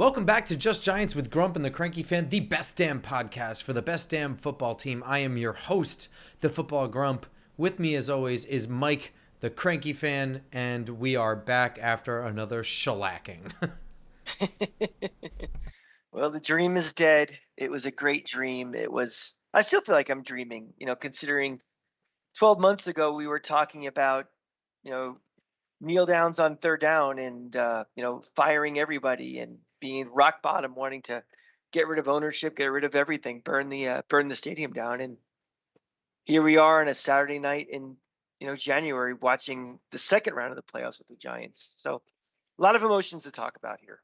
Welcome back to Just Giants with Grump and the Cranky Fan, the best damn podcast for the best damn football team. I am your host, the Football Grump. With me, as always, is Mike, the Cranky Fan, and we are back after another shellacking. Well, the dream is dead. It was a great dream. I still feel like I'm dreaming, considering 12 months ago we were talking about, you know, kneel downs on third down and, firing everybody and being rock bottom, wanting to get rid of ownership, get rid of everything, burn the stadium down. And here we are on a Saturday night in, January, watching the second round of the playoffs with the Giants. So a lot of emotions to talk about here.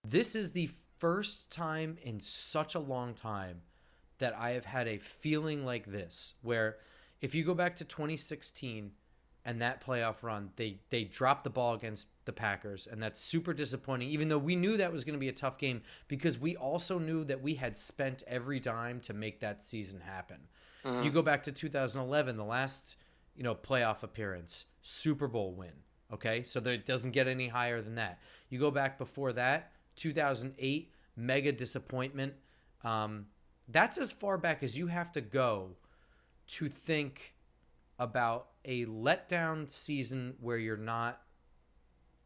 This is the first time in such a long time that I have had a feeling like this, where if you go back to 2016 and that playoff run, they dropped the ball against the Packers, and that's super disappointing, even though we knew that was going to be a tough game because we also knew that we had spent every dime to make that season happen. You Mhm. go back to 2011, the last, playoff appearance, Super Bowl win. Okay, so it doesn't get any higher than that. You go back before that, 2008, mega disappointment. That's as far back as you have to go to think about a letdown season where you're not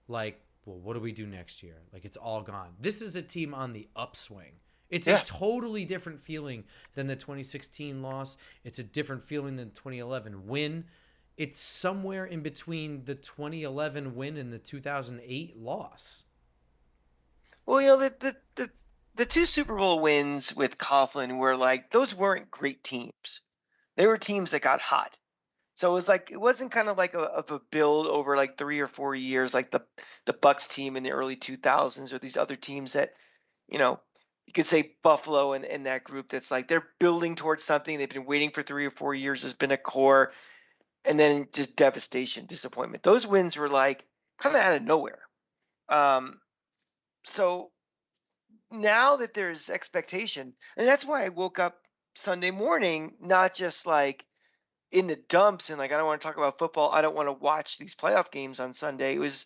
like, well, what do we do next year? Like, it's all gone. This is a team on the upswing. It's a Yeah. totally different feeling than the 2016 loss. It's a different feeling than the 2011 win. It's somewhere in between the 2011 win and the 2008 loss. Well, the two Super Bowl wins with Coughlin were like those weren't great teams. They were teams that got hot. So it wasn't kind of like of a build over like 3 or 4 years like the Bucks team in the early 2000s or these other teams that you know you could say Buffalo and that group that's like they're building towards something. They've been waiting for 3 or 4 years. There's been a core, and then just devastation, disappointment. Those wins were like kind of out of nowhere. Um, so now that there's expectation, and that's why I woke up Sunday morning, not just like in the dumps and like I don't want to talk about football. I don't want to watch these playoff games on Sunday. It was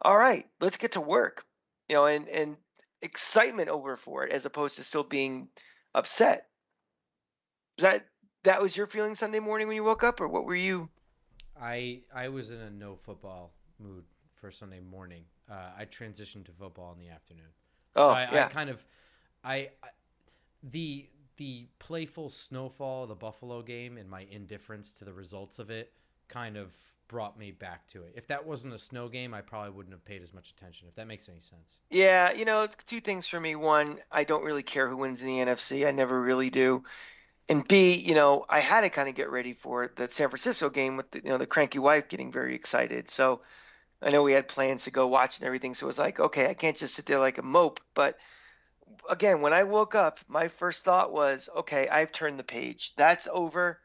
all right. Let's get to work, and excitement over for it as opposed to still being upset. Was that was your feeling Sunday morning when you woke up, or what were you? I was in a no football mood for Sunday morning. I transitioned to football in the afternoon, so Oh I yeah, kind of I the playful snowfall of the Buffalo game and my indifference to the results of it kind of brought me back to it. If that wasn't a snow game, I probably wouldn't have paid as much attention. If that makes any sense. yeah. Two things for me. One, I don't really care who wins in the NFC. I never really do. And B, I had to kind of get ready for the San Francisco game with the cranky wife getting very excited. So I know we had plans to go watch and everything. So it was like, okay, I can't just sit there like a mope. But again, when I woke up, my first thought was, okay, I've turned the page. That's over.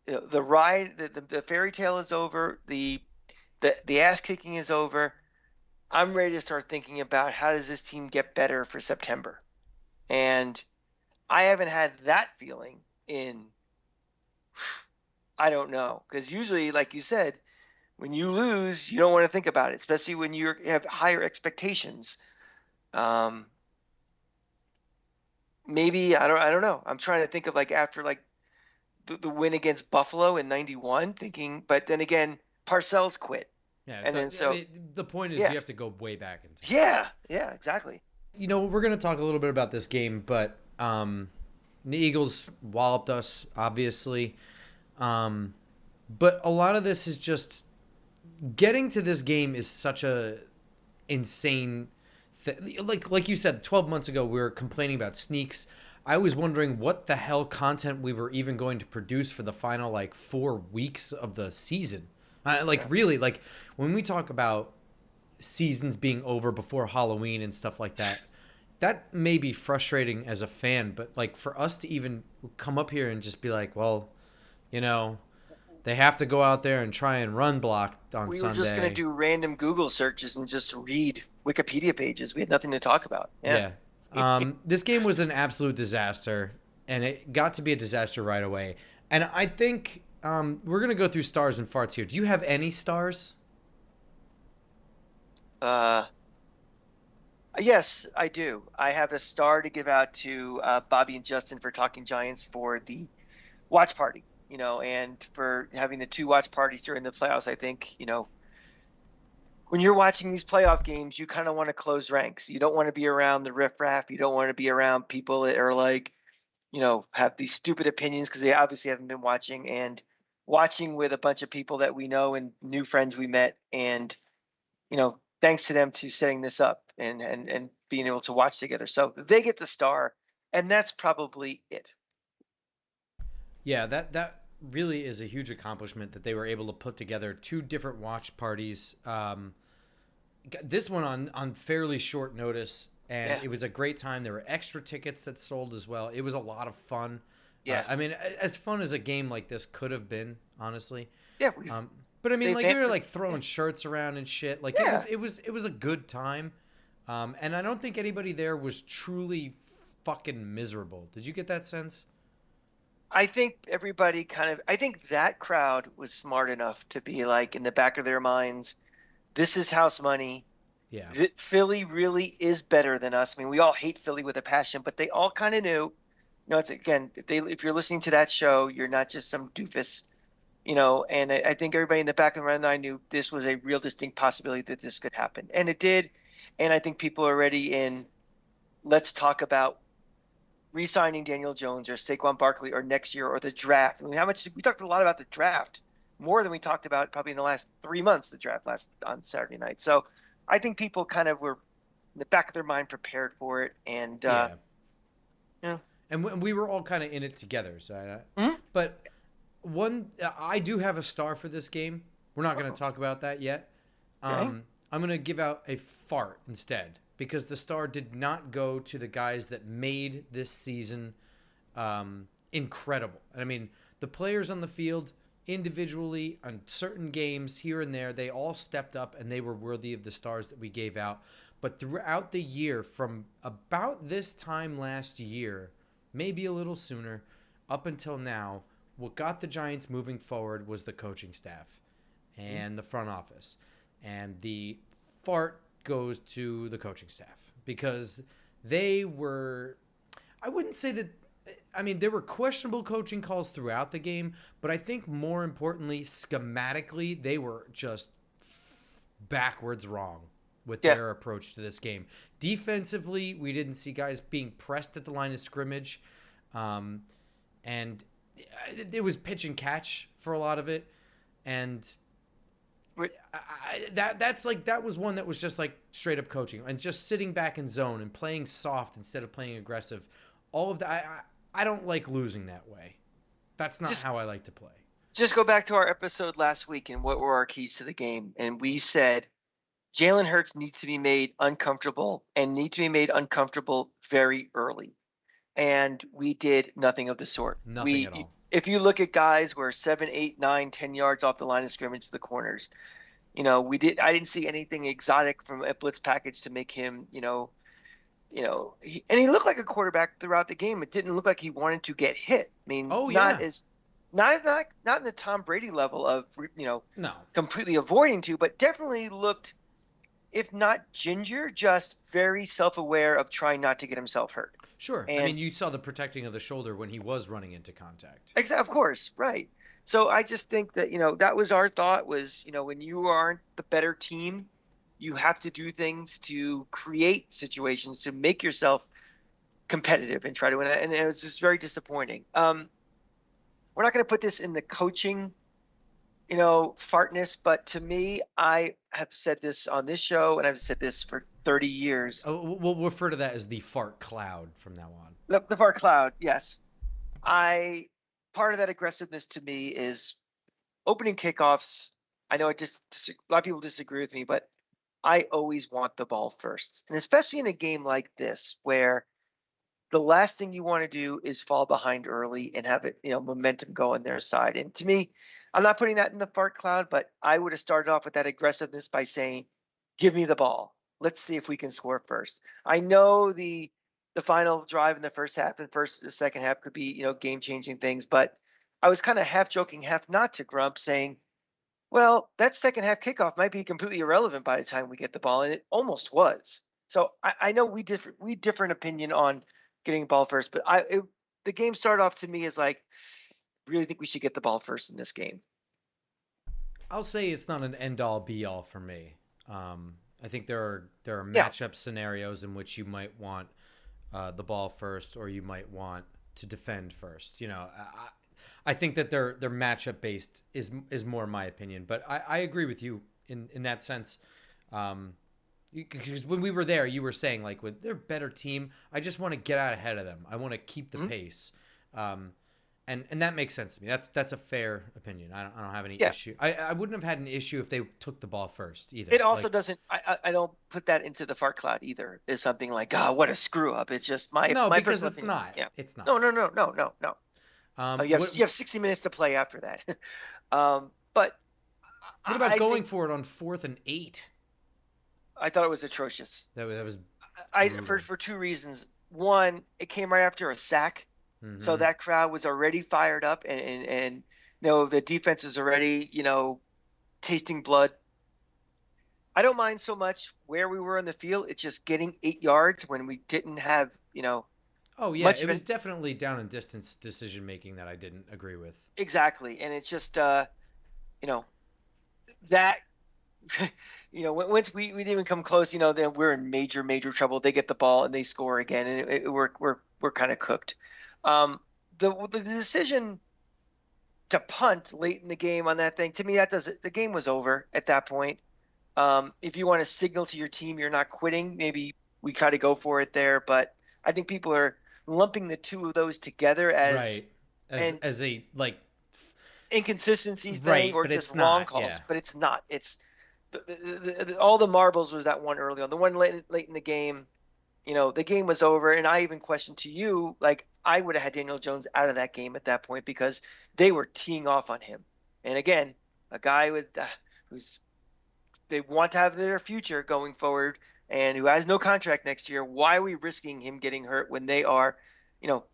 The ride, the fairy tale is over. The ass kicking is over. I'm ready to start thinking about how does this team get better for September. And I haven't had that feeling in I don't know, because usually, like you said, when you lose, you don't want to think about it, especially when you have higher expectations. Um, maybe I don't know. I'm trying to think of like after like the win against Buffalo in '91, thinking, but then again, Parcells quit, Yeah, and then I so mean, the point is yeah, you have to go way back in time. yeah, exactly. We're going to talk a little bit about this game, but the Eagles walloped us, obviously. Um, but a lot of this is just getting to this game is such a insane like you said 12 months ago we were complaining about sneaks. I was wondering what the hell content we were even going to produce for the final like 4 weeks of the season. Yeah. Really, like when we talk about seasons being over before Halloween and stuff like that, that may be frustrating as a fan, but like for us to even come up here and just be like, well, you know they have to go out there and try and run block on We were just gonna Sunday. do random Google searches and just read Wikipedia pages. We had nothing to talk about. Yeah. Yeah. This game was an absolute disaster, and it got to be a disaster right away. And I think we're going to go through stars and farts here. Do you have any stars? Uh, Yes, I do. I have a star to give out to Bobby and Justin for Talking Giants for the watch party, and for having the two watch parties during the playoffs. I think, when you're watching these playoff games, you kind of want to close ranks. You don't want to be around the riffraff. You don't want to be around people that are like, have these stupid opinions because they obviously haven't been watching, and watching with a bunch of people that we know and new friends we met. And, thanks to them to setting this up and being able to watch together. So they get the star, and that's probably it. Yeah, that really is a huge accomplishment that they were able to put together two different watch parties. This one on fairly short notice, and Yeah. it was a great time. There were extra tickets that sold as well. It was a lot of fun. Yeah. I mean, as fun as a game like this could have been, honestly. Yeah. But I mean, They've, like they were like yeah. throwing shirts around and shit. Like Yeah. it was a good time. And I don't think anybody there was truly fucking miserable. Did you get that sense? I think everybody I think that crowd was smart enough to be like in the back of their minds, this is house money. Yeah. Philly really is better than us. I mean, we all hate Philly with a passion, but they all kind of knew. It's again, if you're listening to that show, you're not just some doofus. And I think everybody in the back of their mind knew this was a real distinct possibility that this could happen, and it did. And I think people are already in. Let's talk about re-signing Daniel Jones or Saquon Barkley or next year or the draft. I mean, how much we talked a lot about the draft, more than we talked about probably in the last 3 months. The draft last on Saturday night, so I think people kind of were in the back of their mind prepared for it, and Yeah. yeah, And we were all kind of in it together. So, Mhm. but one, I do have a star for this game. We're not going to Oh, talk about that yet. okay, I'm going to give out a fart instead because the star did not go to the guys that made this season incredible. I mean, the players on the field individually on certain games here and there, they all stepped up and they were worthy of the stars that we gave out. But throughout the year, from about this time last year, maybe a little sooner, up until now, what got the Giants moving forward was the coaching staff and the front office. And the fart goes to the coaching staff because they were, I wouldn't say that, I mean, there were questionable coaching calls throughout the game, but I think more importantly, schematically, they were just backwards wrong with yeah, their approach to this game. Defensively, we didn't see guys being pressed at the line of scrimmage. And it was pitch and catch for a lot of it. And that was one that was just like straight up coaching and just sitting back in zone and playing soft instead of playing aggressive. All of that, I don't like losing that way. That's not just how I like to play. just go back to our episode last week and what were our keys to the game, and we said Jalen Hurts needs to be made uncomfortable and need to be made uncomfortable very early. And we did nothing of the sort. Nothing at all. If you look at guys who are 7, 8, 9, 10 yards off the line of scrimmage to the corners, I didn't see anything exotic from a blitz package to make him, and he looked like a quarterback throughout the game. It didn't look like he wanted to get hit. I mean, Oh yeah. not in the Tom Brady level of, No. completely avoiding to, but definitely looked, if not ginger, just very self-aware of trying not to get himself hurt. Sure. I mean, And you saw the protecting of the shoulder when he was running into contact. of course, right. So I just think that, that was our thought was, when you aren't the better team, you have to do things to create situations to make yourself competitive and try to win it. And it was just very disappointing. We're not going to put this in the coaching, fartness, but to me, I have said this on this show and I've said this for 30 years. Oh, we'll refer to that as the fart cloud from now on. The far cloud, yes. Part of that aggressiveness to me is opening kickoffs. I know a lot of people disagree with me, but I always want the ball first. And especially in a game like this, where the last thing you want to do is fall behind early and have it, momentum go on their side. And to me, I'm not putting that in the fart cloud, but I would have started off with that aggressiveness by saying, give me the ball. Let's see if we can score first. I know the final drive in the first half and the second half could be, game changing things, but I was kind of half joking, half not to Grump saying, well, that second half kickoff might be completely irrelevant by the time we get the ball. And it almost was. So I know we different opinion on getting ball first, but the game started off to me as like, really think we should get the ball first in this game. I'll say it's not an end all be all for me. I think there are Yeah, matchup scenarios in which you might want the ball first, or you might want to defend first. I think that they're matchup based is more my opinion, but I agree with you in that sense. Because when we were there, you were saying like with their better team, I just want to get out ahead of them. I want to keep the hmm pace. And that makes sense to me. That's a fair opinion. I don't have any yeah. issue. I wouldn't have had an issue if they took the ball first either. It also Like doesn't. I don't put that into the fart cloud either. Is something like, ah, what a screw up. It's just no, my because personal it's opinion. not. Yeah. It's not. No, no, no, no, no, no. What You have 60 minutes to play after that. But what about I going think for it on 4th and 8? I thought it was atrocious. That was I brutal. for two reasons. One, it came right after a sack, so Mm-hmm. that crowd was already fired up, and the defense is already tasting blood. I don't mind so much where we were in the field. It's just getting 8 yards when we didn't have Oh yeah, much it of was an definitely down and distance decision making that I didn't agree with. exactly, and it's just you know that once we didn't even come close, then we're in major trouble. They get the ball and they score again, and we're kind of cooked. The decision to punt late in the game on that thing, to me, that does it. The game was over at that point. If you want to signal to your team you're not quitting, maybe we try to go for it there. But I think people are lumping the two of those together as Right. As an as a like inconsistency thing right, or but just it's wrong not. calls. Yeah. But it's not. It's all the marbles was that one early on. The one late in the game, the game was over, and I even questioned to you, like I would have had Daniel Jones out of that game at that point because they were teeing off on him. And again, a guy with who's they want to have their future going forward and who has no contract next year. Why are we risking him getting hurt when they are,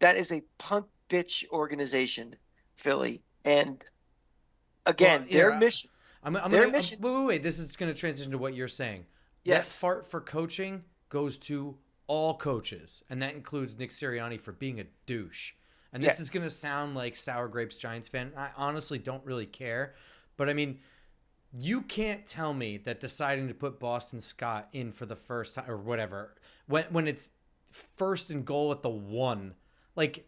that is a punk bitch organization, Philly. And Well, again, here I'm their gonna mission, wait. This is gonna transition to what you're saying. That yes, fart for coaching goes to all coaches, and that includes Nick Sirianni for being a douche. And yeah, this is gonna sound like sour grapes Giants fan. I honestly don't really care, but I mean, you can't tell me that deciding to put Boston Scott in for the first time or whatever when it's first and goal at the 1, like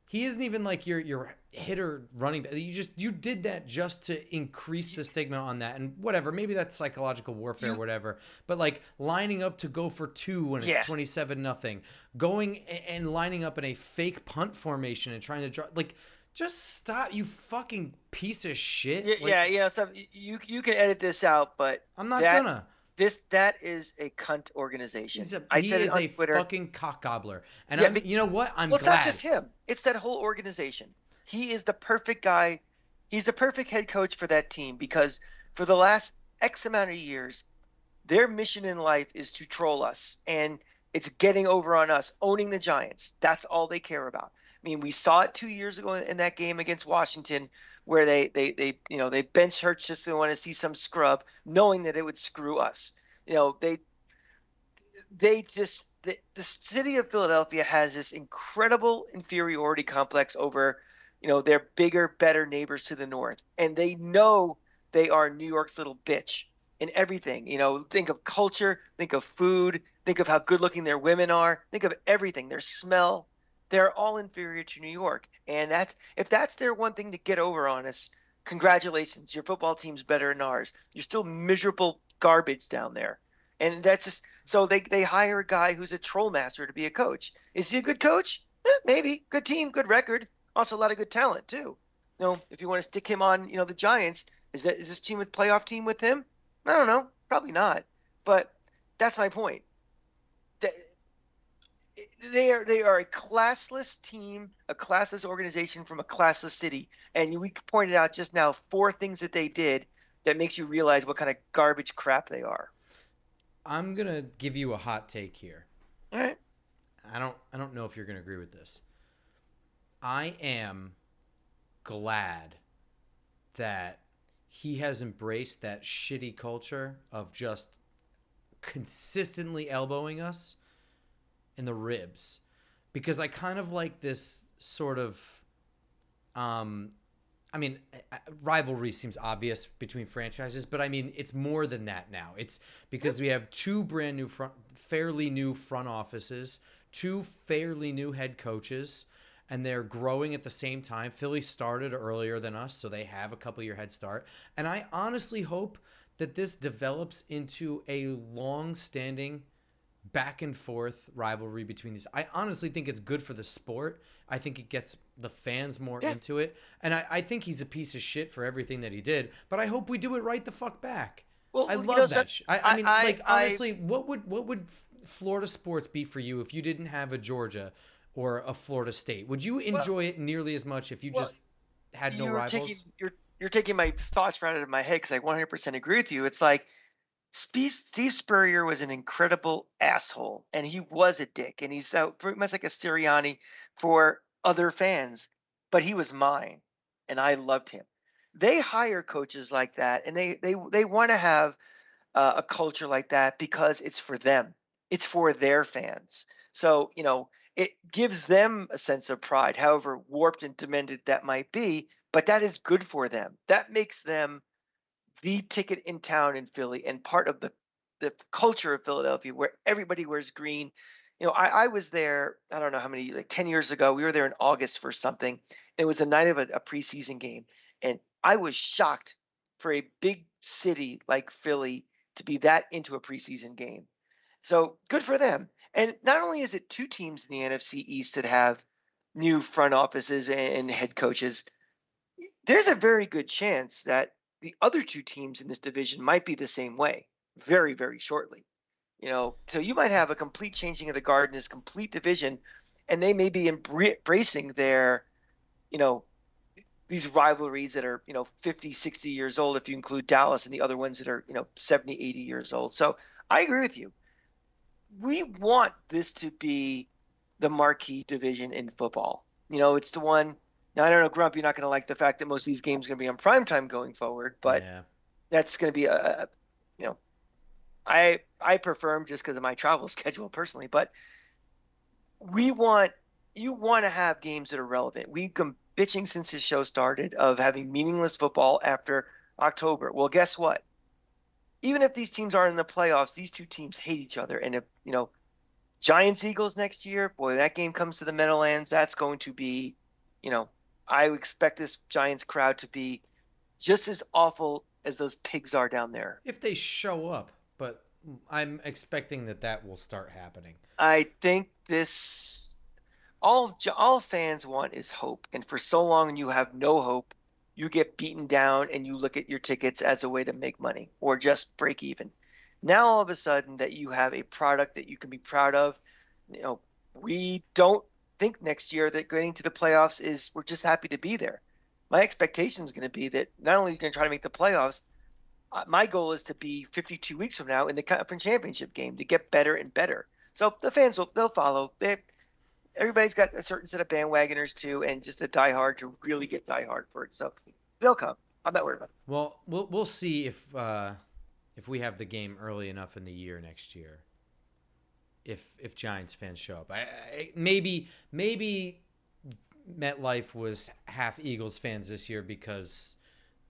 he isn't even like your hitter running back. You did that just to increase you, the stigma on that, and whatever, maybe that's psychological warfare or you whatever, but like lining up to go for 2 when it's yeah, 27-0, going and lining up in a fake punt formation and trying to draw, like, just stop, you fucking piece of yeah, shit. yeah, Like, so you can edit this out, but I'm not that gonna. that is a cunt organization. I He said it is on a Twitter. fucking cock gobbler, and Yeah, I'm, but you know what, I'm well, it's not glad. just him. It's that whole organization. He is the perfect guy. He's the perfect head coach for that team because for the last X amount of years, their mission in life is to troll us, and it's getting over on us, owning the Giants. That's all they care about. I mean, we saw it 2 years ago in that game against Washington, where they bench Hurts just to want to see some scrub, knowing that it would screw us. The city of Philadelphia has this incredible inferiority complex over their bigger, better neighbors to the north, and they know they are New York's little bitch in everything. Think of culture, think of food, think of how good looking their women are, think of everything, their smell. They're all inferior to New York, and if that's their one thing to get over on us, congratulations, your football team's better than ours. You're still miserable garbage down there. And that's just so they hire a guy who's a troll master to be a coach. Is he a good coach? Maybe. Good team, good record. Also a lot of good talent too. If you want to stick him on, the Giants, is this team a playoff team with him? I don't know. Probably not. But that's my point. They are a classless team, a classless organization from a classless city. And we pointed out just now 4 things that they did that makes you realize what kind of garbage crap they are. I'm gonna give you a hot take here. All right. I don't know if you're gonna agree with this. I am glad that he has embraced that shitty culture of just consistently elbowing us in the ribs, because I kind of like this sort of I mean, rivalry seems obvious between franchises, but I mean, it's more than that now. It's because we have two brand new fairly new front offices, two fairly new head coaches, and they're growing at the same time. Philly started earlier than us, so they have a couple year head start. And I honestly hope that this develops into a long-standing back and forth rivalry between these. I honestly think it's good for the sport. I think it gets the fans more into it. And I think he's a piece of shit for everything that he did, but I hope we do it right the fuck back. Well, I you know, love so that. I mean, like, I honestly, what would Florida sports be for you if you didn't have a Georgia or a Florida State? Would you well, enjoy it nearly as much if you well, just had no you're taking rivals? you're taking my thoughts right out of my head because I 100% agree with you. It's like Steve Spurrier was an incredible asshole, and he was a dick, and he's pretty much like a Sirianni for other fans, but he was mine, and I loved him. They hire coaches like that, and they want to have a culture like that because it's for them, it's for their fans. So it gives them a sense of pride, however warped and demented that might be, but that is good for them. That makes them the ticket in town in Philly and part of the culture of Philadelphia where everybody wears green. I was there, I don't know how many, like 10 years ago. We were there in August for something. It was a night of a preseason game. And I was shocked for a big city like Philly to be that into a preseason game. So good for them. And not only is it two teams in the NFC East that have new front offices and head coaches, there's a very good chance that the other two teams in this division might be the same way very, very shortly. So you might have a complete changing of the guard in this complete division, and they may be embracing their, you know, these rivalries that are, 50, 60 years old, if you include Dallas and the other ones that are, 70, 80 years old. So I agree with you. We want this to be the marquee division in football. It's the one. Now, I don't know, Grump, you're not going to like the fact that most of these games are going to be on primetime going forward, but Yeah. that's going to be I prefer them just because of my travel schedule personally, but you want to have games that are relevant. We've been bitching since this show started of having meaningless football after October. Well, guess what? Even if these teams aren't in the playoffs, these two teams hate each other. And if, Giants Eagles next year, boy, that game comes to the Meadowlands, that's going to be, I expect this Giants crowd to be just as awful as those pigs are down there. If they show up, but I'm expecting that will start happening. I think this all fans want is hope, and for so long you have no hope, you get beaten down and you look at your tickets as a way to make money or just break even. Now all of a sudden that you have a product that you can be proud of, we don't think next year that getting to the playoffs is, we're just happy to be there. My expectation is going to be that not only are you going to try to make the playoffs, my goal is to be 52 weeks from now in the conference championship game to get better and better. So the fans they'll follow. Everybody's got a certain set of bandwagoners too, and just a diehard to really get diehard for it. So they'll come. I'm not worried about it. Well, we'll see if we have the game early enough in the year next year. If Giants fans show up, maybe MetLife was half Eagles fans this year because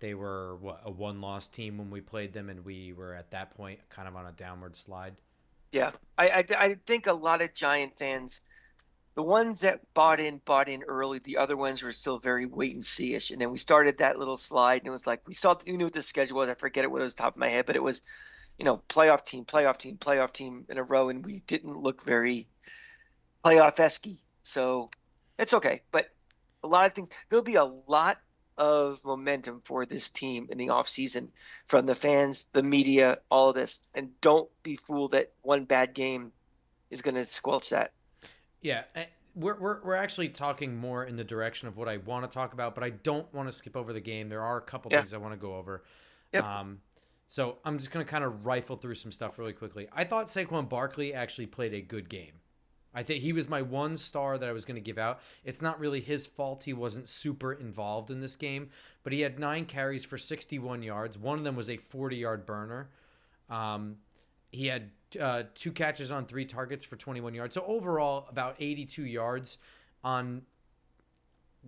they were a one-loss team when we played them, and we were at that point kind of on a downward slide. Yeah, I think a lot of Giant fans, the ones that bought in early, the other ones were still very wait and see-ish. And then we started that little slide, and it was like we knew what the schedule was. I forget it was top of my head, but it was, playoff team in a row, and we didn't look very playoff-esque. So it's okay. But a lot of things, there'll be a lot of momentum for this team in the offseason from the fans, the media, all of this. And don't be fooled that one bad game is going to squelch that. Yeah, we're actually talking more in the direction of what I want to talk about, but I don't want to skip over the game. There are a couple things I want to go over. Yep. So I'm just going to kind of rifle through some stuff really quickly. I thought Saquon Barkley actually played a good game. I think he was my one star that I was going to give out. It's not really his fault he wasn't super involved in this game, but he had 9 carries for 61 yards. One of them was a 40-yard burner. He had 2 catches on 3 targets for 21 yards. So overall, about 82 yards on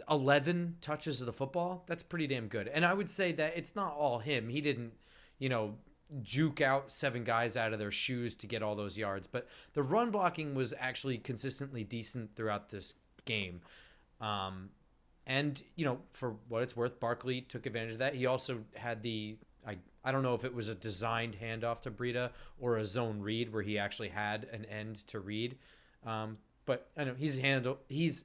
11 touches of the football. That's pretty damn good. And I would say that it's not all him. He didn't, juke out 7 guys out of their shoes to get all those yards. But the run blocking was actually consistently decent throughout this game. And, for what it's worth, Barkley took advantage of that. He also had I don't know if it was a designed handoff to Breida or a zone read where he actually had an end to read. But I know he's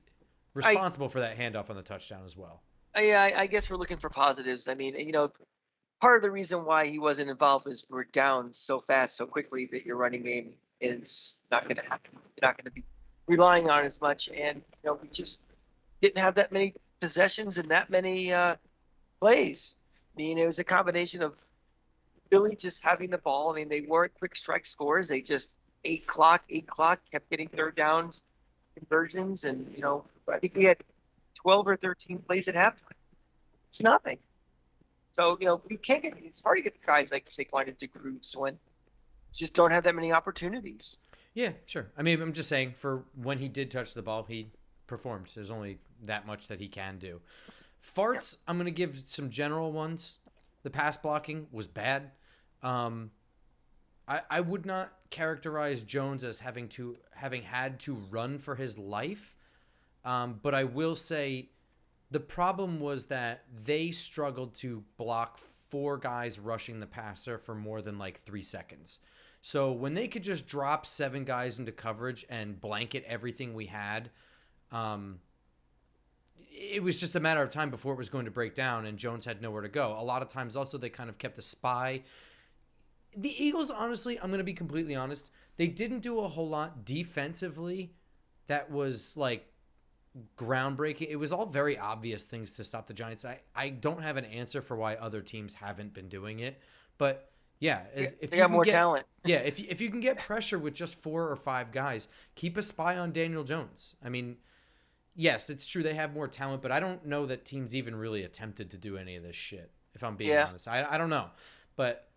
responsible for that handoff on the touchdown as well. I guess we're looking for positives. I mean, part of the reason why he wasn't involved is we're down so fast, so quickly that your running game is not going to happen. You're not going to be relying on as much, and we just didn't have that many possessions and that many plays. I mean, it was a combination of Philly just having the ball. I mean, they weren't quick strike scores. They just 8 clock, kept getting third downs, conversions, and I think we had 12 or 13 plays at halftime. It's nothing. So you can't get. It's hard to get the guys like Saquon into grooves when you just don't have that many opportunities. Yeah, sure. I mean, I'm just saying for when he did touch the ball, he performed. There's only that much that he can do. Farts, yeah. I'm going to give some general ones. The pass blocking was bad. I would not characterize Jones as having had to run for his life. But I will say the problem was that they struggled to block 4 guys rushing the passer for more than 3 seconds. So when they could just drop 7 guys into coverage and blanket everything we had, it was just a matter of time before it was going to break down and Jones had nowhere to go. A lot of times also they kind of kept a spy. The Eagles, honestly, I'm going to be completely honest, they didn't do a whole lot defensively that was groundbreaking. It was all very obvious things to stop the Giants. I don't have an answer for why other teams haven't been doing it, but yeah, if they got more talent. Yeah, if you can get pressure with just 4 or 5 guys, keep a spy on Daniel Jones. I mean, yes, it's true they have more talent, but I don't know that teams even really attempted to do any of this shit, if I'm being honest. I don't know. But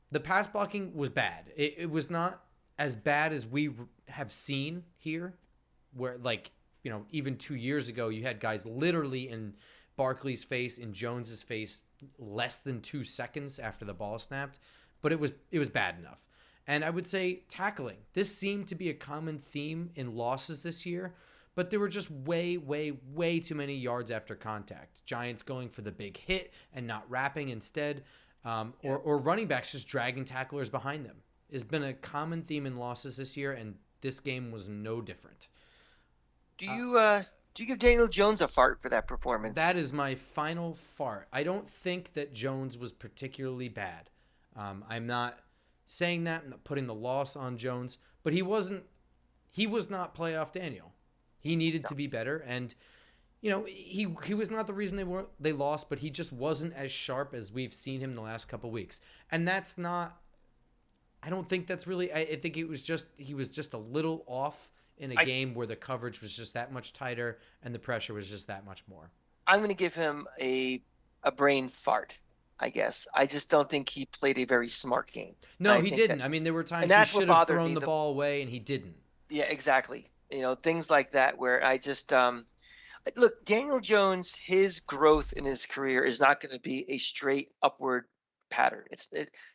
the pass blocking was bad. It was not as bad as we have seen here, where even 2 years ago, you had guys literally in Barkley's face, in Jones's face, less than 2 seconds after the ball snapped. But it was bad enough. And I would say tackling. This seemed to be a common theme in losses this year, but there were just way, way, way too many yards after contact. Giants going for the big hit and not wrapping instead, or running backs just dragging tacklers behind them. It's been a common theme in losses this year, and this game was no different. Do you give Daniel Jones a fart for that performance? That is my final fart. I don't think that Jones was particularly bad. I'm not saying that, I'm not putting the loss on Jones, but he was not playoff Daniel. He needed to be better, and he was not the reason they lost, but he just wasn't as sharp as we've seen him the last couple weeks. And that's not, I don't think that's really, I think he was just a little off in a game where the coverage was just that much tighter and the pressure was just that much more. I'm going to give him a brain fart, I guess. I just don't think he played a very smart game. No, he didn't. I mean, there were times he should have thrown the ball away and he didn't. Yeah, exactly. Things like that where I just look, Daniel Jones, his growth in his career is not going to be a straight upward pattern.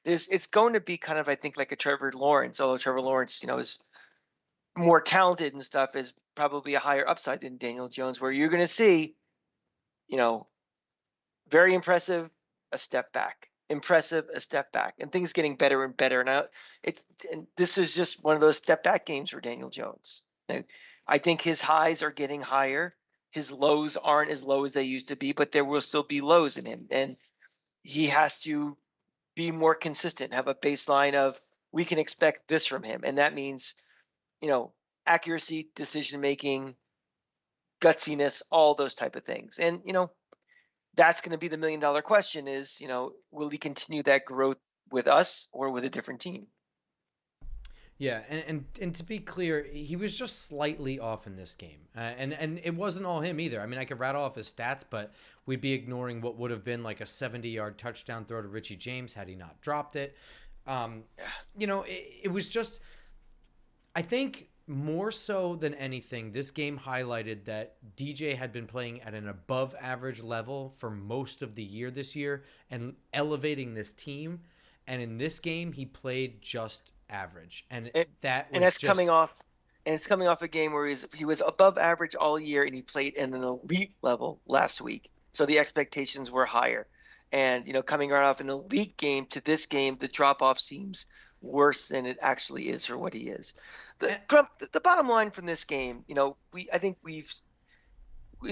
It's going to be kind of, I think, like a Trevor Lawrence, although Trevor Lawrence, is more talented and stuff, is probably a higher upside than Daniel Jones, where you're going to see, very impressive, a step back, impressive, a step back, and things getting better and better. Now and this is just one of those step back games for Daniel Jones. Now, I think his highs are getting higher. His lows aren't as low as they used to be, but there will still be lows in him. And he has to be more consistent, have a baseline of we can expect this from him. And that means, accuracy, decision-making, gutsiness, all those type of things. And, that's going to be the $1 million question is, will he continue that growth with us or with a different team? Yeah, and to be clear, he was just slightly off in this game. And it wasn't all him either. I mean, I could rattle off his stats, but we'd be ignoring what would have been like a 70-yard touchdown throw to Richie James had he not dropped it. It was just I think more so than anything, this game highlighted that DJ had been playing at an above average level for most of the year this year and elevating this team. And in this game, he played just average. And And, that and was that's just. coming off. And it's coming off a game where he was above average all year, and he played in an elite level last week. So the expectations were higher. And coming right off an elite game to this game, the drop off seems worse than it actually is for what he is. The bottom line from this game, I think we've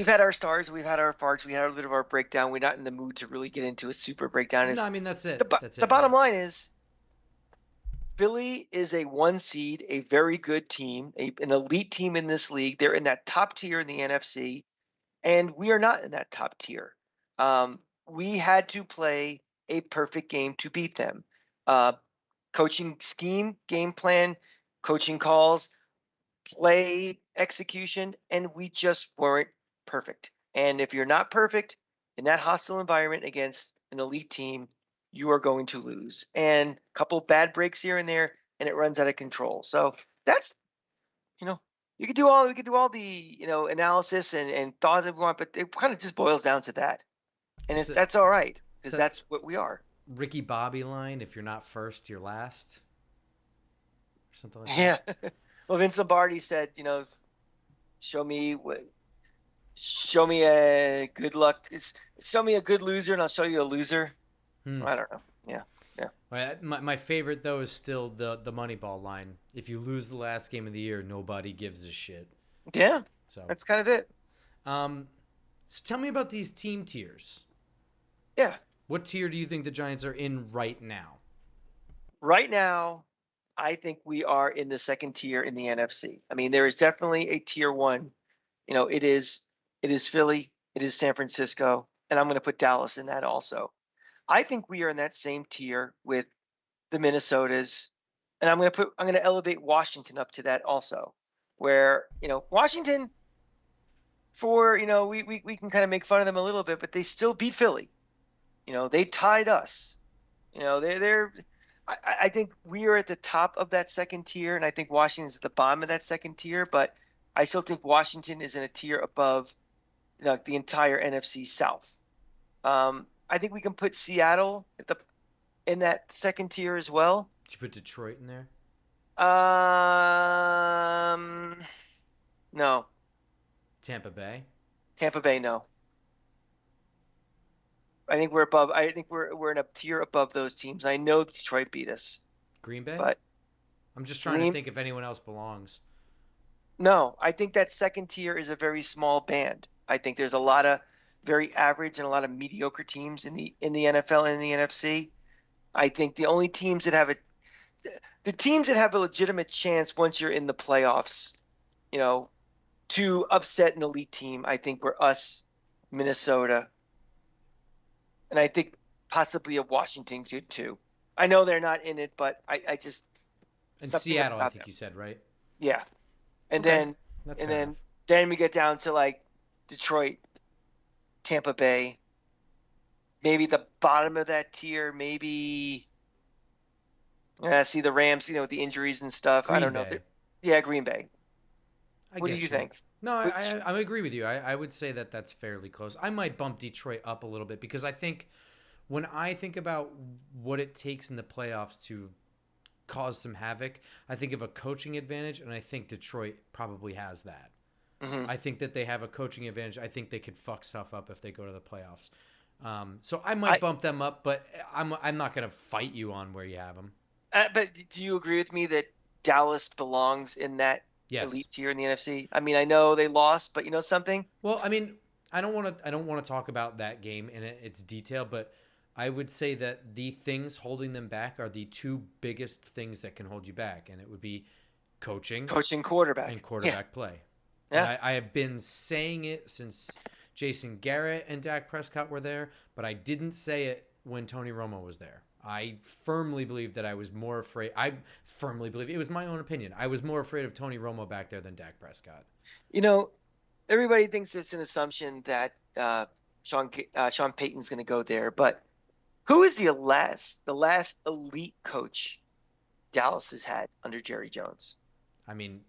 had our stars, we've had our parts, we had a little bit of our breakdown. We're not in the mood to really get into a super breakdown. No, I mean, that's it. That's The it, bottom man. line is Philly is a 1 seed, a very good team, an elite team in this league. They're in that top tier in the NFC, and we are not in that top tier. We had to play a perfect game to beat them. Coaching scheme, game plan, coaching calls, play execution, and we just weren't perfect. And if you're not perfect in that hostile environment against an elite team, you are going to lose. And a couple bad breaks here and there, and it runs out of control. So that's, we could do all the analysis and thoughts that we want, but it kind of just boils down to that. And that's all right, because that's what we are. Ricky Bobby line, if you're not first, you're last. Or something like Yeah. that. Well, Vince Lombardi said, show me a good luck. Show me a good loser, and I'll show you a loser. I don't know. Yeah. My favorite though is still the Moneyball line. If you lose the last game of the year, nobody gives a shit. Yeah. So that's kind of it. So tell me about these team tiers. Yeah. What tier do you think the Giants are in right now? Right now, I think we are in the second tier in the NFC. I mean, there is definitely a tier one. It is Philly, it is San Francisco, and I'm going to put Dallas in that also. I think we are in that same tier with the Minnesotas, and I'm going to elevate Washington up to that also, where Washington, we can kind of make fun of them a little bit, but they still beat Philly. They tied us. I think we are at the top of that second tier, and I think Washington's at the bottom of that second tier, but I still think Washington is in a tier above the entire NFC South. I think we can put Seattle in that second tier as well. Did you put Detroit in there? No. Tampa Bay? Tampa Bay, no. I think we're above. I think we're in a tier above those teams. I know Detroit beat us. Green Bay? But I'm just trying to think if anyone else belongs. No, I think that second tier is a very small band. I think there's a lot of very average and a lot of mediocre teams in the NFL and in the NFC. I think the only teams that have a legitimate chance once you're in the playoffs, to upset an elite team, I think we're us, Minnesota, and I think possibly a Washington too. I know they're not in it, but I just and Seattle, I think you said, right? Yeah, and okay. then we get down to like Detroit, Tampa Bay, maybe the bottom of that tier, maybe. See the Rams, with the injuries and stuff. I don't know. Yeah, Green Bay. What do you think? No, I agree with you. I would say that that's fairly close. I might bump Detroit up a little bit because I think when I think about what it takes in the playoffs to cause some havoc, I think of a coaching advantage, and I think Detroit probably has that. Mm-hmm. I think that they have a coaching advantage. I think they could fuck stuff up if they go to the playoffs. So I might bump them up, but I'm not going to fight you on where you have them. But do you agree with me that Dallas belongs in that elite tier in the NFC? I mean, I know they lost, but you know something? Well, I mean, I don't want to talk about that game in its detail, but I would say that the things holding them back are the two biggest things that can hold you back, and it would be coaching, quarterback, and quarterback play. Yeah. And I have been saying it since Jason Garrett and Dak Prescott were there, but I didn't say it when Tony Romo was there. I firmly believe that I was more afraid. I firmly believe it was my own opinion. I was more afraid of Tony Romo back there than Dak Prescott. Everybody thinks it's an assumption that Sean Payton's going to go there, but who is the last elite coach Dallas has had under Jerry Jones? I mean,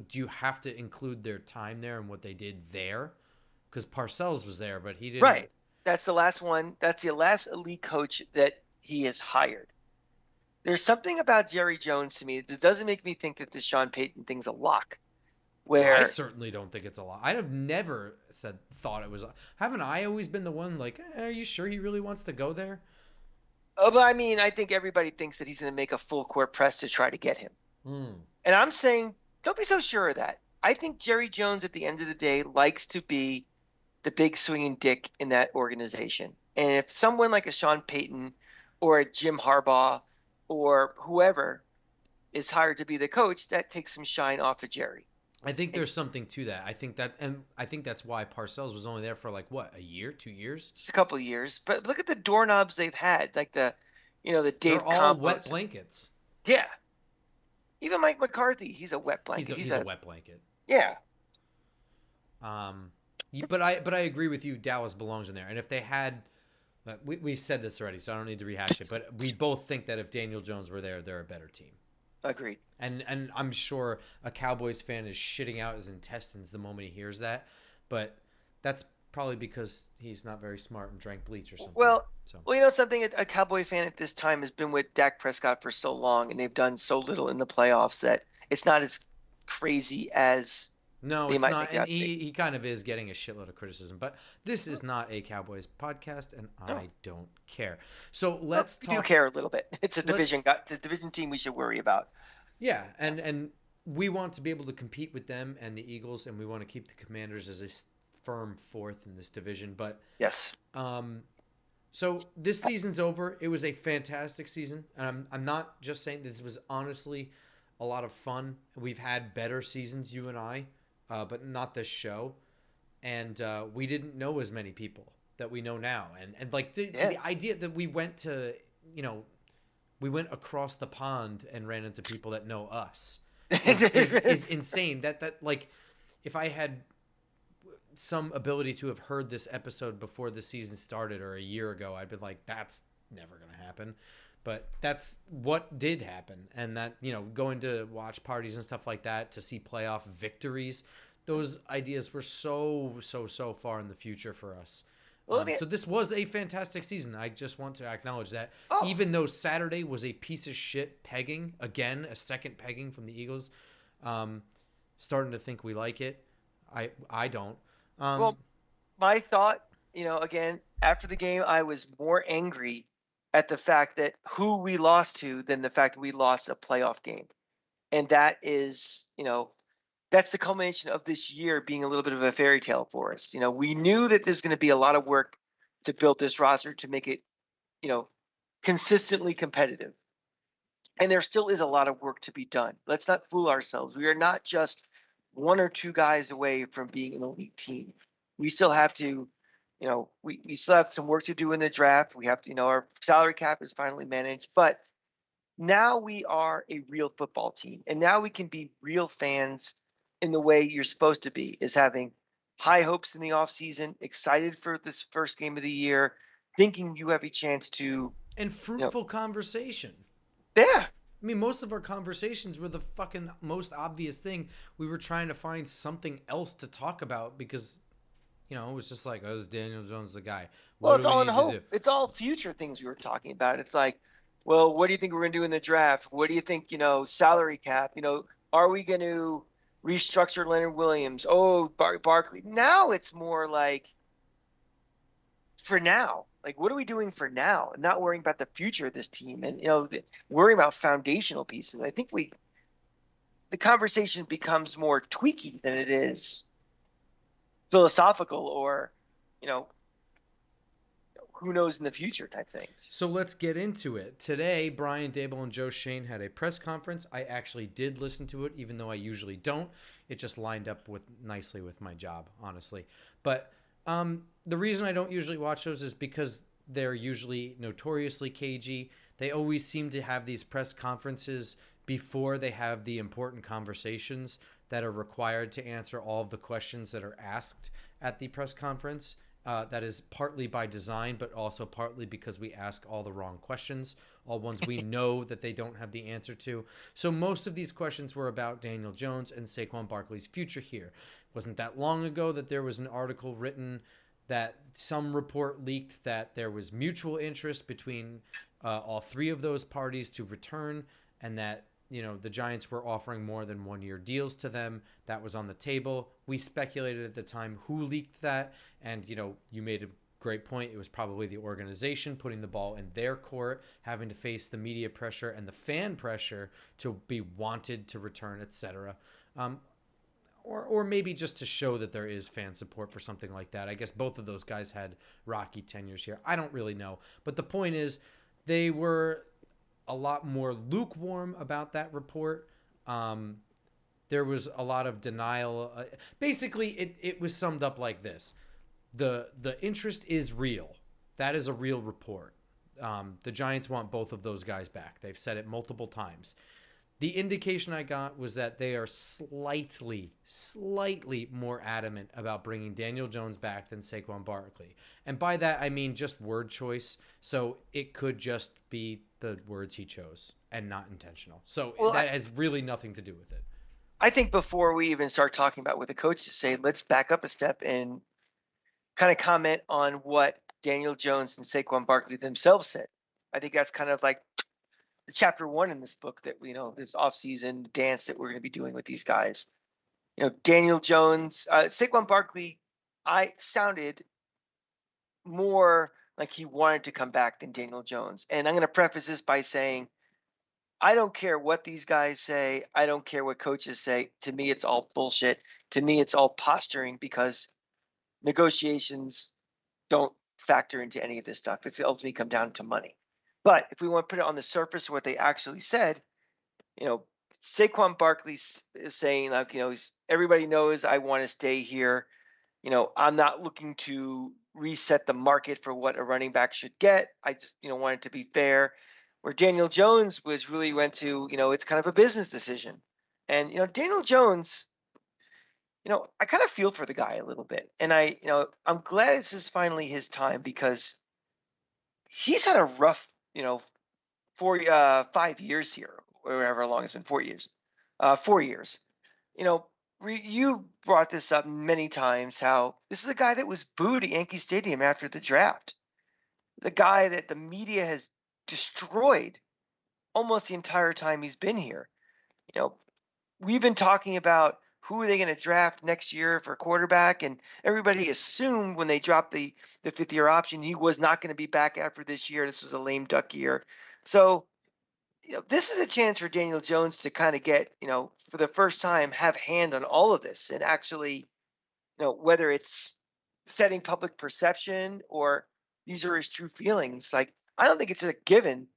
do you have to include their time there and what they did there? Because Parcells was there, but he didn't. Right. That's the last one. That's the last elite coach that he has hired. There's something about Jerry Jones to me that doesn't make me think that the Sean Payton thing's a lock. I Where, certainly don't think it's a lot. I have never thought it was. Haven't I always been the one like, are you sure he really wants to go there? but I mean, I think everybody thinks that he's going to make a full court press to try to get him. And I'm saying, don't be so sure of that. I think Jerry Jones, at the end of the day, likes to be the big swinging dick in that organization. And if someone like a Sean Payton or a Jim Harbaugh or whoever is hired to be the coach, that takes some shine off of Jerry. I think there's something to that. I think that's why Parcells was only there for like what, a year, 2 years? Just a couple of years. But look at the doorknobs they've had, like the Dave They're all Campos. wet blankets. Yeah. Even Mike McCarthy, he's a wet blanket. He's a wet blanket. Yeah. But I agree with you. Dallas belongs in there. And if they had, we've said this already, so I don't need to rehash it. But we both think that if Daniel Jones were there, they're a better team. Agreed. And I'm sure a Cowboys fan is shitting out his intestines the moment he hears that. But that's probably because he's not very smart and drank bleach or something. Well, you know something? A Cowboy fan at this time has been with Dak Prescott for so long, and they've done so little in the playoffs that it's not as crazy as no, they it's might not. make it And out to be. he kind of is getting a shitload of criticism. But this is not a Cowboys podcast, and I don't care. So let's talk. We do care a little bit. It's a division team we should worry about. Yeah, and we want to be able to compete with them and the Eagles, and we want to keep the Commanders as a firm fourth in this division. But yes. So this season's over. It was a fantastic season, and I'm not just saying this was honestly a lot of fun. We've had better seasons, you and I, but not this show. And we didn't know as many people that we know now. And like the idea that we went to, we went across the pond and ran into people that know us is insane. That like, if I had some ability to have heard this episode before the season started or a year ago, I'd been like, that's never going to happen. But that's what did happen. And that, going to watch parties and stuff like that to see playoff victories, those ideas were so far in the future for us. So this was a fantastic season. I just want to acknowledge that. Even though Saturday was a piece of shit pegging, again, a second pegging from the Eagles, starting to think we like it. I don't. Well, my thought, again, after the game, I was more angry at the fact that who we lost to than the fact that we lost a playoff game. And that is, that's the culmination of this year being a little bit of a fairy tale for us. We knew that there's going to be a lot of work to build this roster to make it, consistently competitive. And there still is a lot of work to be done. Let's not fool ourselves. We are not just one or two guys away from being an elite team. We still have to, we still have some work to do in the draft. We have to, our salary cap is finally managed, but now we are a real football team. And now we can be real fans in the way you're supposed to be, is having high hopes in the offseason, excited for this first game of the year, thinking you have a chance to. And fruitful conversation. Yeah. I mean, most of our conversations were the fucking most obvious thing. We were trying to find something else to talk about because, it was just like, is Daniel Jones the guy? Well, it's all in hope. It's all future things we were talking about. It's like, well, what do you think we're going to do in the draft? What do you think, salary cap? Are we going to restructure Leonard Williams? Oh, Barkley. Now it's more like, for now. Like, what are we doing for now? Not worrying about the future of this team and, worrying about foundational pieces. I think the conversation becomes more tweaky than it is philosophical or, who knows in the future type things. So let's get into it. Today, Brian Dable and Joe Shane had a press conference. I actually did listen to it, even though I usually don't. It just lined up nicely with my job, honestly. But the reason I don't usually watch those is because they're usually notoriously cagey. They always seem to have these press conferences before they have the important conversations that are required to answer all of the questions that are asked at the press conference. That is partly by design, but also partly because we ask all the wrong questions, all ones we know that they don't have the answer to. So most of these questions were about Daniel Jones and Saquon Barkley's future here. It wasn't that long ago that there was an article written that some report leaked that there was mutual interest between all three of those parties to return, and that the Giants were offering more than 1-year deals to them. That was on the table. We speculated at the time who leaked that, and you made a great point. It was probably the organization putting the ball in their court, having to face the media pressure and the fan pressure to be wanted to return, etc. Or maybe just to show that there is fan support for something like that. I guess both of those guys had rocky tenures here. I don't really know. But the point is, they were a lot more lukewarm about that report. There was a lot of denial. Basically, it was summed up like this. The interest is real. That is a real report. The Giants want both of those guys back. They've said it multiple times. The indication I got was that they are slightly more adamant about bringing Daniel Jones back than Saquon Barkley. And by that, I mean just word choice. So it could just be the words he chose and not intentional. So that has really nothing to do with it. I think before we even start talking about what the coaches say, let's back up a step and kind of comment on what Daniel Jones and Saquon Barkley themselves said. I think that's kind of like chapter 1 in this book that this offseason dance that we're going to be doing with these guys. Daniel Jones, Saquon Barkley, I sounded more like he wanted to come back than Daniel Jones. And I'm going to preface this by saying, I don't care what these guys say. I don't care what coaches say. To me, it's all bullshit. To me, it's all posturing, because negotiations don't factor into any of this stuff. It's ultimately come down to money. But if we want to put it on the surface of what they actually said, Saquon Barkley is saying, like, everybody knows I want to stay here. I'm not looking to reset the market for what a running back should get. I just, want it to be fair. Where Daniel Jones went to, it's kind of a business decision. And, Daniel Jones, I kind of feel for the guy a little bit. And I'm glad this is finally his time, because he's had a rough, 5 years here, or however long it's been, 4 years. 4 years. You brought this up many times, how this is a guy that was booed at Yankee Stadium after the draft. The guy that the media has destroyed almost the entire time he's been here. We've been talking about who are they going to draft next year for quarterback, and everybody assumed when they dropped the 5th-year option, he was not going to be back after this year. This was a lame duck year. So, this is a chance for Daniel Jones to kind of get, for the first time, have hand on all of this, and actually, whether it's setting public perception or these are his true feelings. Like, I don't think it's a given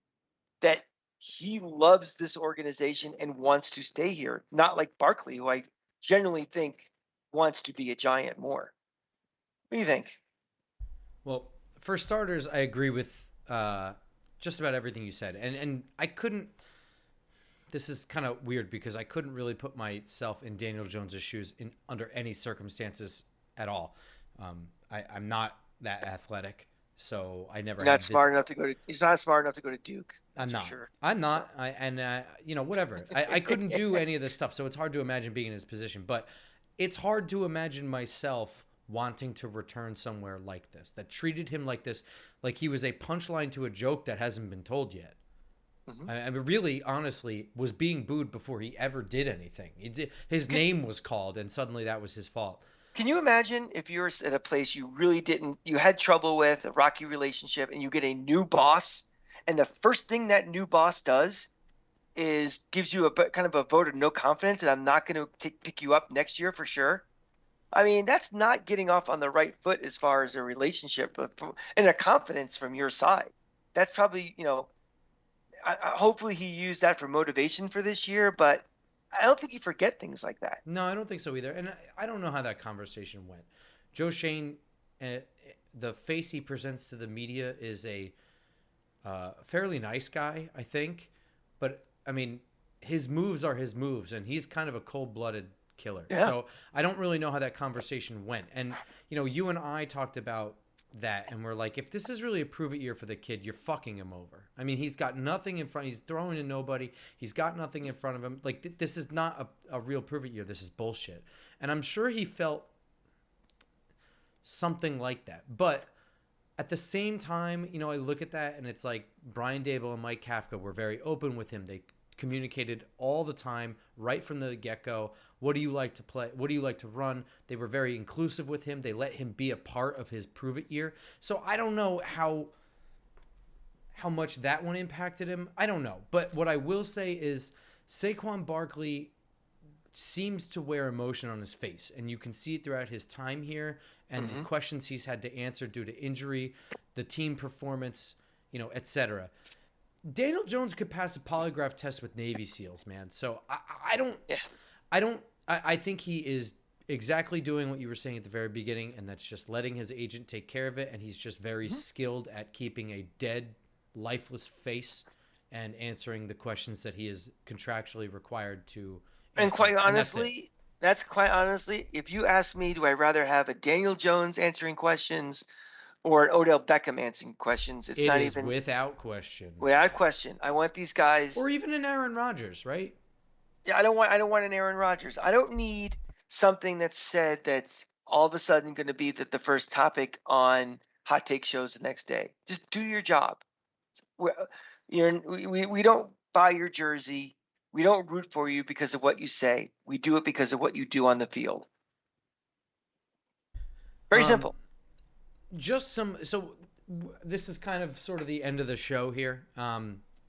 that he loves this organization and wants to stay here. Not like Barkley, who I generally think wants to be a Giant more. What do you think? Well, for starters, I agree with just about everything you said. And I couldn't – this is kind of weird, because I couldn't really put myself in Daniel Jones's shoes under any circumstances at all. I'm not that athletic, so I never. Not smart enough to go to. He's not smart enough to go to Duke. I'm not. Sure. I'm not. Whatever. I couldn't do any of this stuff, so it's hard to imagine being in his position. But it's hard to imagine myself wanting to return somewhere like this, that treated him like this, like he was a punchline to a joke that hasn't been told yet. Mm-hmm. I mean, really, honestly, was being booed before he ever did anything. His name was called, and suddenly that was his fault. Can you imagine if you were at a place you had trouble with, a rocky relationship, and you get a new boss, and the first thing that new boss does is gives you a kind of a vote of no confidence, and I'm not going to pick you up next year for sure? I mean, that's not getting off on the right foot as far as a relationship and a confidence from your side. That's probably, hopefully he used that for motivation for this year, but I don't think you forget things like that. No, I don't think so either. And I don't know how that conversation went. Joe Schoen, the face he presents to the media, is a fairly nice guy, I think. But, I mean, his moves are his moves, and he's kind of a cold-blooded killer. Yeah. So I don't really know how that conversation went. And, you and I talked about that, and we're like, if this is really a prove it year for the kid, you're fucking him over. I mean, he's got nothing in front. He's throwing to nobody. He's got nothing in front of him. Like, this is not a real prove it year. This is bullshit. And I'm sure he felt something like that. But at the same time, I look at that and it's like Brian Dable and Mike Kafka were very open with him. They communicated all the time, right from the get-go. What do you like to play? What do you like to run? They were very inclusive with him. They let him be a part of his prove it year. So I don't know how much that one impacted him. I don't know. But what I will say is Saquon Barkley seems to wear emotion on his face, and you can see it throughout his time here and the questions he's had to answer due to injury, the team performance, etc. Daniel Jones could pass a polygraph test with Navy SEALs, man. So I think he is exactly doing what you were saying at the very beginning, and that's just letting his agent take care of it. And he's just very skilled at keeping a dead, lifeless face and answering the questions that he is contractually required to answer. And quite honestly, that's quite honestly, if you ask me, do I rather have a Daniel Jones answering questions or an Odell Beckham answering questions? It's not even without question. Without question. I want these guys, or even an Aaron Rodgers, right? Yeah, I don't want an Aaron Rodgers. I don't need something that's said that's all of a sudden going to be the first topic on hot take shows the next day. Just do your job. We don't buy your jersey. We don't root for you because of what you say. We do it because of what you do on the field. Very simple. So this is kind of sort of the end of the show here.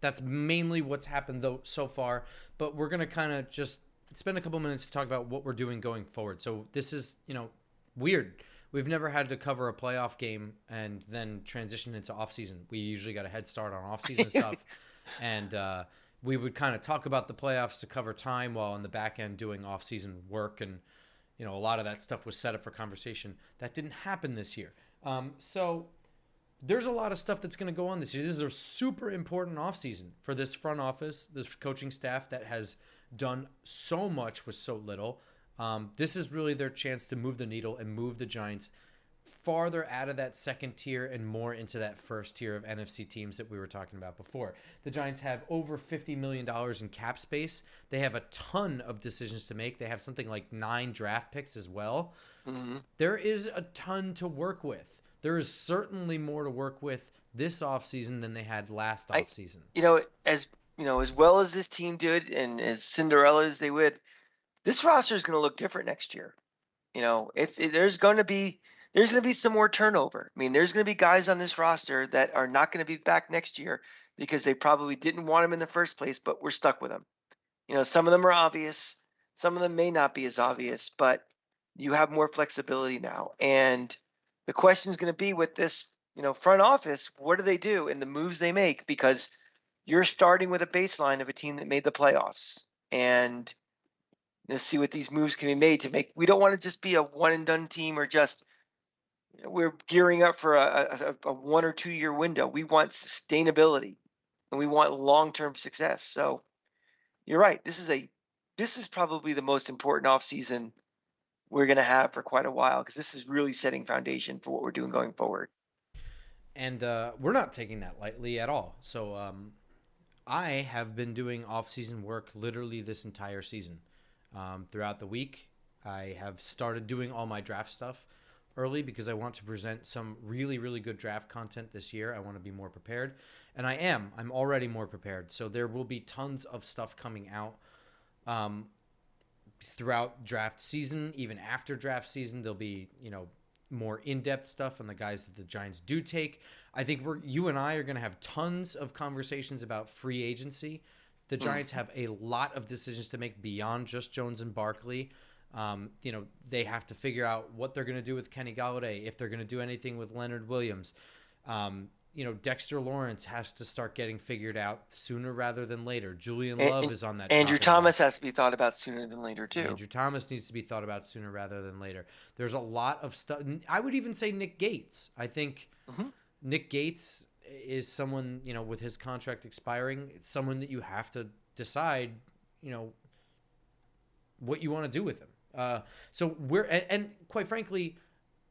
That's mainly what's happened though so far, but we're going to kind of just spend a couple minutes to talk about what we're doing going forward. So this is, weird. We've never had to cover a playoff game and then transition into offseason. We usually got a head start on offseason stuff, and we would kind of talk about the playoffs to cover time while on the back end doing offseason work, and a lot of that stuff was set up for conversation. That didn't happen this year. So there's a lot of stuff that's going to go on this year. This is a super important offseason for this front office, this coaching staff that has done so much with so little. This is really their chance to move the needle and move the Giants farther out of that second tier and more into that first tier of NFC teams that we were talking about before. The Giants have over $50 million in cap space. They have a ton of decisions to make. They have something like 9 draft picks as well. Mm-hmm. There is a ton to work with. There is certainly more to work with this offseason than they had last offseason. As well as this team did and as Cinderella as they would, this roster is going to look different next year. There's going to be some more turnover. I mean, there's going to be guys on this roster that are not going to be back next year because they probably didn't want them in the first place, but we're stuck with them. Some of them are obvious. Some of them may not be as obvious, but you have more flexibility now. And the question is going to be with this, front office, what do they do in the moves they make? Because you're starting with a baseline of a team that made the playoffs. And let's see what these moves can be made to make. We don't want to just be a one and done team or just we're gearing up for a 1 or 2 year window. We want sustainability and we want long-term success. So you're right. This is probably the most important offseason we're going to have for quite a while, because this is really setting foundation for what we're doing going forward. And we're not taking that lightly at all. So I have been doing off-season work literally this entire season. Throughout the week, I have started doing all my draft stuff early because I want to present some really, really good draft content this year. I want to be more prepared. And I'm already more prepared. So there will be tons of stuff coming out throughout draft season. Even after draft season, there'll be, more in-depth stuff on the guys that the Giants do take. I think you and I are going to have tons of conversations about free agency. The Giants have a lot of decisions to make beyond just Jones and Barkley. They have to figure out what they're going to do with Kenny Golladay, if they're going to do anything with Leonard Williams. Dexter Lawrence has to start getting figured out sooner rather than later. Julian Love is on that. Andrew Thomas has to be thought about sooner than later too. Andrew Thomas needs to be thought about sooner rather than later. There's a lot of stuff. I would even say Nick Gates. I think Nick Gates is someone, with his contract expiring, it's someone that you have to decide, what you want to do with him. So and quite frankly,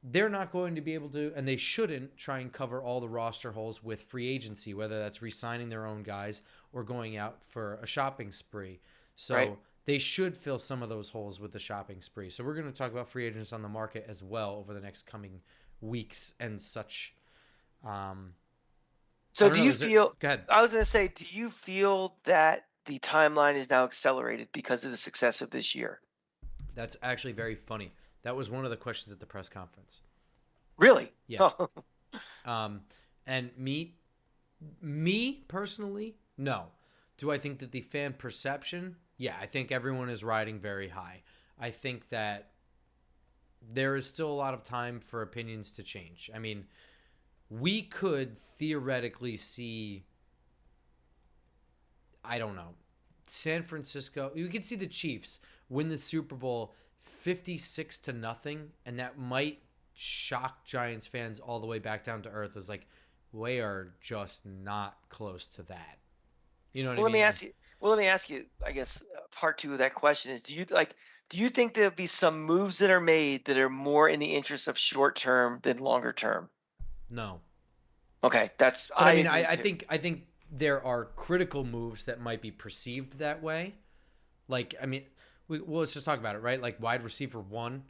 they're not going to be able to, and they shouldn't try and cover all the roster holes with free agency, whether that's re-signing their own guys or going out for a shopping spree. Right. So they should fill some of those holes with the shopping spree. So we're going to talk about free agents on the market as well over the next coming weeks and such. I So don't do know. you Is there? feel? Go ahead. I was going to say, do you feel that the timeline is now accelerated because of the success of this year? That's actually very funny. That was one of the questions at the press conference. Really? Yeah. Oh, And me personally, no. Do I think that the fan perception? Yeah, I think everyone is riding very high. I think that there is still a lot of time for opinions to change. I mean, we could theoretically see, I don't know, San Francisco. You could see the Chiefs win the Super Bowl 56-0, and that might shock Giants fans all the way back down to earth. It's like, we are just not close to that. You know what well, I let me mean? ask you. Well, let me ask you. I guess part two of that question is: Do you think there'll be some moves that are made that are more in the interest of short term than longer term? No. Okay, that's But I I mean, agree I too. think I think there are critical moves that might be perceived that way. Like, I mean, well, let's just talk about it, right? Like wide receiver 1,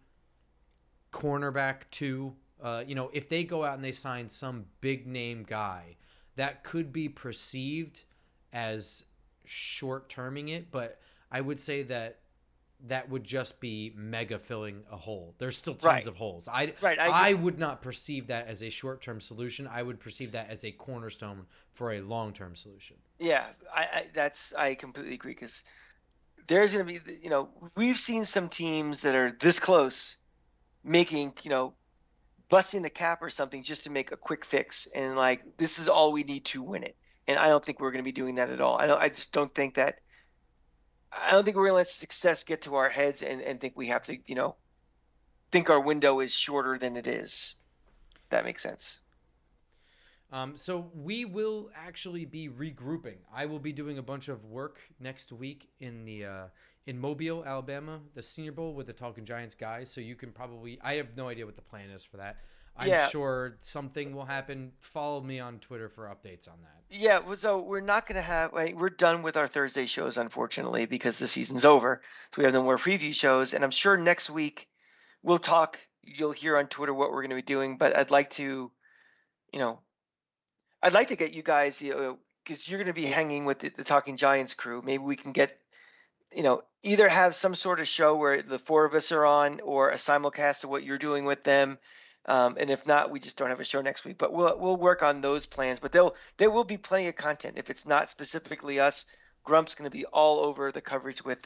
cornerback 2. If they go out and they sign some big name guy, that could be perceived as short terming it, but I would say that would just be mega filling a hole. There's still tons Right, of holes. I right. I agree. I would not perceive that as a short term solution. I would perceive that as a cornerstone for a long term solution. Yeah, I completely agree because there's going to be we've seen some teams that are this close making busting the cap or something just to make a quick fix, and like this is all we need to win it. And I don't think we're going to be doing that at all. I just don't think that. I don't think we're going to let success get to our heads and think we have to think our window is shorter than it is. That makes sense. So we will actually be regrouping. I will be doing a bunch of work next week in Mobile, Alabama, the Senior Bowl with the Talking Giants guys. So you can probably, I have no idea what the plan is for that. I'm Yeah, sure something will happen. Follow me on Twitter for updates on that. yeah. So we're not going to have. We're done with our Thursday shows, unfortunately, because the season's over. So we have no more preview shows, and I'm sure next week we'll talk. You'll hear on Twitter what we're going to be doing, but you know, I'd like to get you guys, because you're going to be hanging with the Talking Giants crew. Maybe we can get, either have some sort of show where the four of us are on, or a simulcast of what you're doing with them. And if not, we just don't have a show next week. But we'll work on those plans. But there will be plenty of content. If it's not specifically us, Grump's going to be all over the coverage with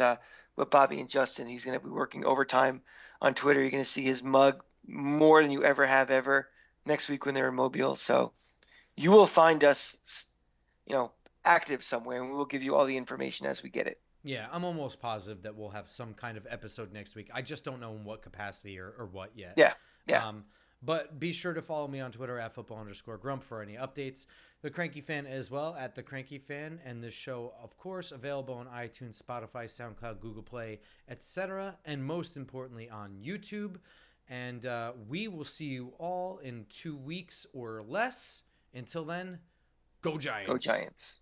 Bobby and Justin. He's going to be working overtime on Twitter. You're going to see his mug more than you ever have ever next week when they're in Mobile. So you will find us, you know, active somewhere, and we will give you all the information as we get it. Yeah, I'm almost positive that we'll have some kind of episode next week. I just don't know in what capacity or what yet. Yeah, yeah. Um, but be sure to follow me on Twitter at @football_grump for any updates. The Cranky Fan as well at the Cranky Fan, and this show, of course, available on iTunes, Spotify, SoundCloud, Google Play, etc., and most importantly on YouTube. And we will see you all in 2 weeks or less. Until then, go Go Giants. Giants.